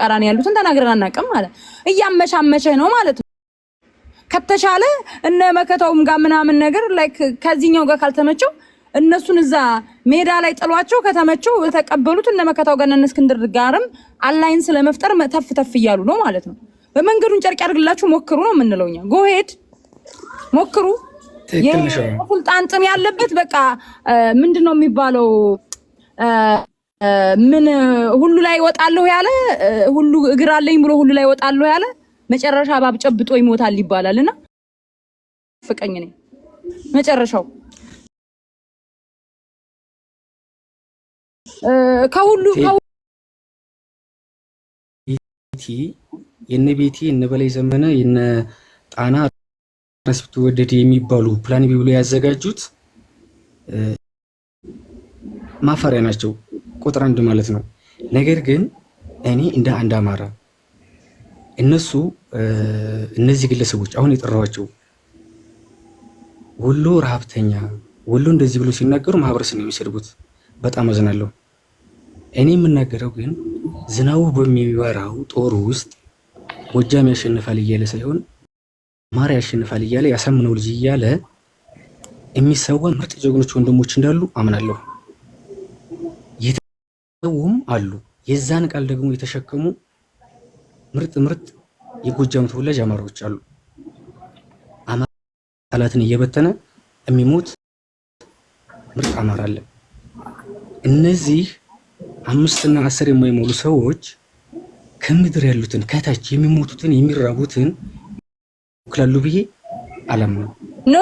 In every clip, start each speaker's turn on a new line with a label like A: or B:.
A: ቃራን ያሉትን ተናግረን አናቀም ማለት እያመቻመቸ ነው ማለት ነው። ከተሻለ እነ መከታውም ጋር ምናምን ነገር ላይክ ከዚህኛው ጋር ካልተመቸው እነሱን እዛ ሜዳ ላይ ጥሏቸው ከተመቸው ተቀበሉት እነ መከታው ጋር እነ እስክንድር ጋርም አላይን ስለመፍጠር ተፍ ተፍ እያሉ ነው ማለት ነው። በመንገዱን ጨርቅ ያድርግላችሁ ሞክሩ ነው የምንለውኛ። ጎሄድ ሞክሩ። የሱልጣን ጥም ያለበት በቃ ምንድነው የሚባለው ምን ሁሉ ላይ ወጣለሁ ያለ ሁሉ እግር አለኝ ብሎ ሁሉ ላይ ወጣለሁ ያለ መጨረሻ ባብ ጨብጦ ይሞታል ይባላልና ፍቀኝ ነኝ መጨረሻው ከሁሉ
B: የነቤቲ የነበላይ ዘመነ የነ ጣና ረስብቱ ወደድ የሚባሉ ፕላን ቢብሎ ያዘጋጁት ማፈሪያ ናቸው። ቁጥር አንድ ማለት ነው። ነገር ግን እኔ እንደ አንድ አማራ እነዚህ ግለሰቦች አሁን የጠራዋቸው ወሎ ረሃብተኛ ወሎ እንደዚህ ብሎ ሲናገሩ ማህበረሰብ ነው የሚሰድቡት። በጣም አዝናለሁ። እኔ የምናገረው ግን ዝናቡ በሚወራው ጦር ውስጥ ጎጃም ያሸንፋል እያለ ሳይሆን አማራ ያሸንፋል እያለ ያሳምነው ልጅ እያለ የሚሰዋ ምርጥ ጀግኖች ወንድሞች እንዳሉ አምናለሁ። የተሰውም አሉ። የዛን ቃል ደግሞ የተሸከሙ ምርጥ የጎጃም ተወላጅ አማራዎች አሉ። አማራ ጠላትን እየበተነ የሚሞት ምርጥ አማራ አለ። እነዚህ 5 እና 10 የማይሞሉ ሰዎች ከምድር ያሉትን ከታች የሚሞቱትን የሚራቡትን ክላሉ ብዬ አላምነው።
A: ኖ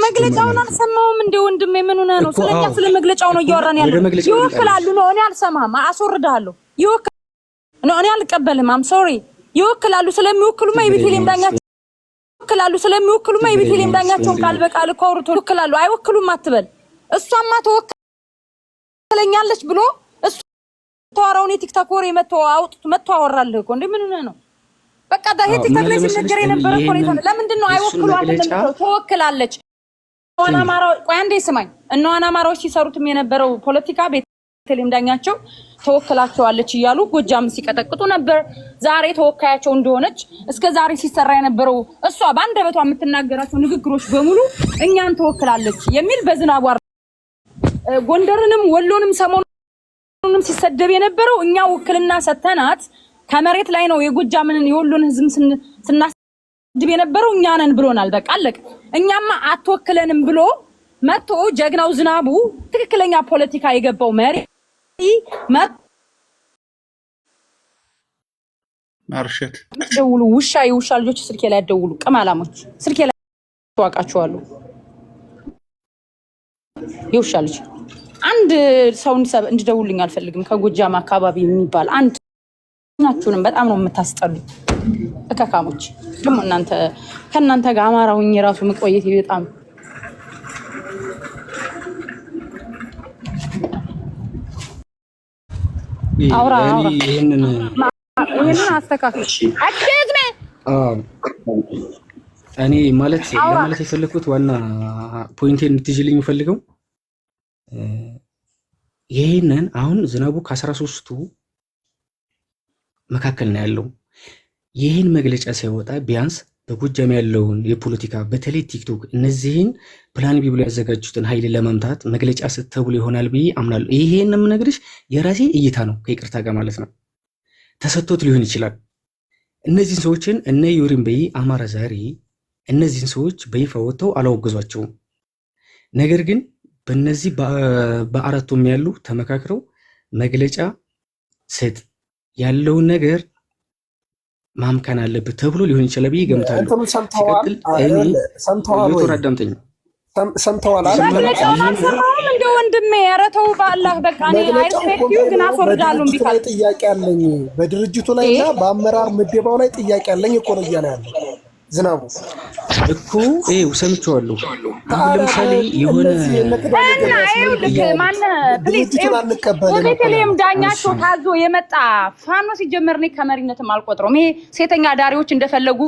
A: መግለጫውን አልሰማውም። እንደ ወንድሜ ምን ሆነ ነው? ስለኛ ስለ መግለጫው ነው እያወራን ያለው። ይወክላሉ ነው እኔ አልሰማም። አስወርዳለሁ። እኔ አልቀበልም። አም ሶሪ። ይወክላሉ ስለሚወክሉማ የቤተልሔም ዳኛቸው ይወክላሉ ስለሚወክሉማ የቤተልሔም ዳኛቸውን ቃል በቃል እኮ አውርቶ ይወክላሉ። አይወክሉም አትበል። እሷማ ተወክለኛለች ብሎ እሱ ተዋራውን የቲክቶክ ወሬ መጥቶ አወራልህ እኮ እንዴ ምን ሆነ ነው? በቃ ዳሄ ቲክቶክ ላይ ሲነገር የነበረ እኮ ነው። ለምንድን ነው አይወክሉ አይደለም ተወክላለች? ዋና አማራው ቆይ አንዴ ስማኝ። እነ ዋና አማራዎች ሲሰሩትም የነበረው ፖለቲካ ቤተልሔም ዳኛቸው ተወክላቸዋለች እያሉ ጎጃም ሲቀጠቅጡ ነበር። ዛሬ ተወካያቸው እንደሆነች እስከ ዛሬ ሲሰራ የነበረው እሷ በአንደበቷ የምትናገራቸው ንግግሮች በሙሉ እኛን ተወክላለች የሚል በዝናቡ ጎንደርንም ወሎንም ሰሞኑንም ሲሰደብ የነበረው እኛ ውክልና ሰተናት ከመሬት ላይ ነው የጎጃምንን የወሎን ህዝብ ስናስደብ የነበረው እኛ ነን ብሎናል። በቃ አለቀ። እኛማ አትወክለንም ብሎ መጥቶ ጀግናው ዝናቡ ትክክለኛ ፖለቲካ የገባው መሪ
B: ማርሸት
A: ደውሉ የውሻ ልጆች ስልኬ ላይ ያደውሉ ቅማላሞች ስልኬ ላይ ተዋቃቸዋለሁ። የውሻ ልጅ አንድ ሰው እንድደውልኝ አልፈልግም። ከጎጃም አካባቢ የሚባል አንድ ናችሁንም በጣም ነው የምታስጠሉ እከካሞች። ደግሞ ከእናንተ ጋር አማራውኝ የራሱ መቆየት በጣም አውራ ይሄንን አስተካክል።
B: እኔ ማለት የፈለኩት ዋና ፖይንቴን እንድትይዥልኝ የምፈልገው ይሄንን አሁን ዝናቡ ከ13ቱ መካከል ነው ያለው። ይህን መግለጫ ሳይወጣ ቢያንስ በጎጃም ያለውን የፖለቲካ በተለይ ቲክቶክ እነዚህን ፕላን ቢ ብሎ ያዘጋጁትን ኃይል ለመምታት መግለጫ ስተብሎ ይሆናል ብዬ አምናለሁ። ይሄን የምነግርሽ የራሴ እይታ ነው፣ ከይቅርታ ጋር ማለት ነው። ተሰጥቶት ሊሆን ይችላል። እነዚህን ሰዎችን እነ ዩሪን በይ አማራ ዛሬ እነዚህን ሰዎች በይፋ ወጥተው አላወገዟቸውም። ነገር ግን በእነዚህ በአራቱም ያሉ ተመካክረው መግለጫ ስጥ ያለውን ነገር ማምከን አለበት ተብሎ ሊሆን ይችላል ብዬ ገምታለሁ። ሲቀጥል ዶክተር አዳምጠኝ
C: ሰምተዋል
A: እንደ ወንድሜ ኧረ ተው በአላህ በቃ እኔ አይስፔክት ዩ ግን አስወርዳለሁ። ቢካል
C: ጥያቄ አለኝ በድርጅቱ ላይ እና በአመራር ምደባው ላይ ጥያቄ አለኝ እኮ ነው እያለ ያለው ዝናቡ
B: እኮ ሰምቼዋለሁ። አሁን ለምሳሌ የሆነ
A: ቤተልሔም ዳኛቸው ታዞ የመጣ ፋኖ ሲጀመር እኔ ከመሪነትም አልቆጥረውም። ይሄ ሴተኛ ዳሪዎች እንደፈለጉ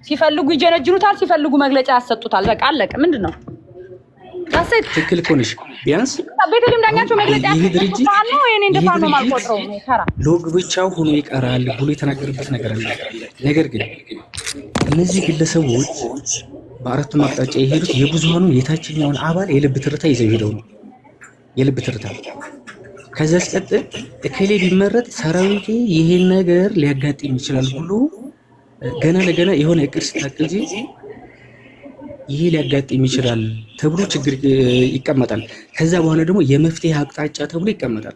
A: ሲፈልጉ ይጀነጅኑታል፣ ሲፈልጉ መግለጫ ያሰጡታል። በቃ አለቀ። ምንድን ነው ዳሰት
B: ትክክል እኮ ነሽ። ቢያንስ
A: ቤተልሔም ዳኛቸው መግለጫ
B: ይሄ ድርጅት
A: ነው የኔ እንደፋኖ ማልቆጥረው ነው ተራ
B: ሎግ ብቻው ሆኖ ይቀራል ብሎ የተናገረበት ነገር አለ። ነገር ግን እነዚህ ግለሰቦች በአራቱም አቅጣጫ የሄዱት የብዙሃኑን የታችኛውን አባል የልብ ትርታ ይዘው ሄደው ነው። የልብ ትርታ ከዛ ሲቀጥል እከሌ ቢመረጥ ሰራዊቴ ይሄን ነገር ሊያጋጥም ይችላል ብሎ ገና ለገና የሆነ እቅድ ስታቅጂ ይሄ ሊያጋጥም ይችላል ተብሎ ችግር ይቀመጣል። ከዛ በኋላ ደግሞ የመፍትሄ አቅጣጫ ተብሎ ይቀመጣል።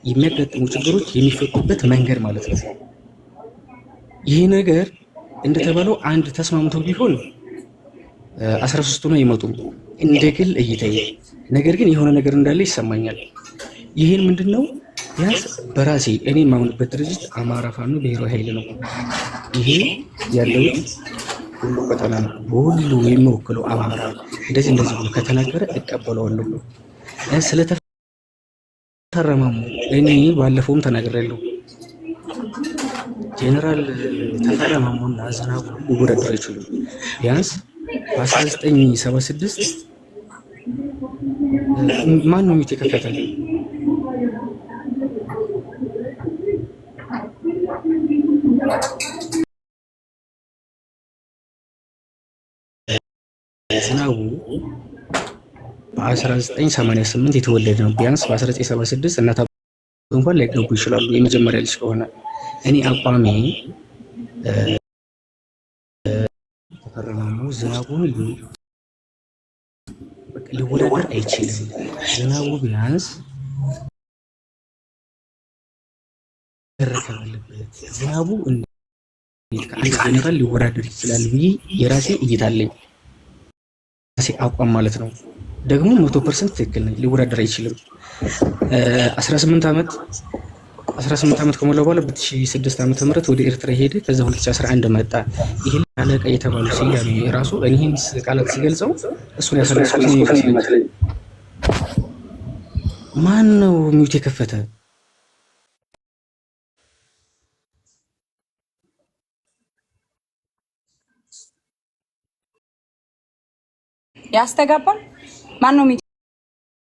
B: የሚያጋጥሙ ችግሮች የሚፈቱበት መንገድ ማለት ነው። ይሄ ነገር እንደተባለው አንድ ተስማምተው ቢሆን 13 ነው አይመጡም እንደ ግል እይታዬ። ነገር ግን የሆነ ነገር እንዳለ ይሰማኛል። ይሄን ምንድነው ያስ በራሴ እኔ የማምንበት ድርጅት አማራ ፋኖ ብሔራዊ ኃይል ነው። ይሄ ያለው ሁሉ ቀጠና ነው። ሁሉ የሚወክለው አማራ እንደዚህ ብሎ ከተናገረ እቀበለዋለሁ። ስለተፈረመው እኔ ባለፈውም ተናግሬያለሁ። ጄኔራል ተፈረመውና ዝናቡ ሊወዳደር አይችሉም። ቢያንስ በ1976 ማን ነው የተከፈተው? ዝናቡ በ1988 የተወለደ ነው። ቢያንስ በ1976 እናት እንኳን ላይገቡ ይችላሉ። የመጀመሪያ ልጅ ከሆነ እኔ አቋሜ ተፈረመው ዝናቡን ሊወዳደር አይችልም። ዝናቡ ቢያንስ መረከብ አለበት። ዝናቡ እንዴት ከአንድ ጀነራል ሊወዳደር ይችላል ብዬ የራሴ እይታ አለኝ። ራሴ አቋም ማለት ነው። ደግሞ 100% ትክክል ነኝ። ሊወዳደር አይችልም። 18 ዓመት ከሞላ በኋላ በ2006 ዓመተ ምህረት ወደ ኤርትራ ሄደ። ከዛ 2011 መጣ። ይሄ አለቃ የተባሉ ሲያሉ የራሱ እኔን ቃላት ሲገልጸው እሱን ያሰለሱት ይመስለኛል። ማን ነው ሚውት የከፈተ?
A: ያስተጋባል። ማን ነው ሚውት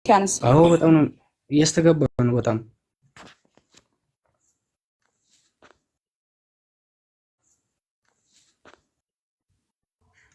A: ያነሳ?
B: አዎ በጣም ነው ያስተጋባ ነው በጣም